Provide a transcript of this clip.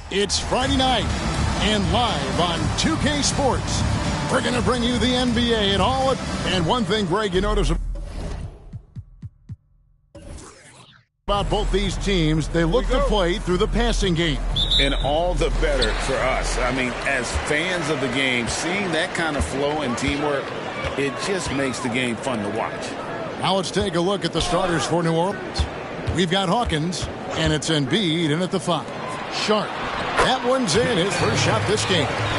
It's Friday night, and live on 2K Sports, we're going to bring you the NBA and all of it. And one thing, Greg, you notice about both these teams, they look to play through the passing game. And all the better for us. I mean, as fans of the game, seeing that kind of flow and teamwork, it just makes the game fun to watch. Now let's take a look at the starters for New Orleans. We've got Hawkins, and it's Embiid in at the 5. Sharp. That one's in, his first shot this game.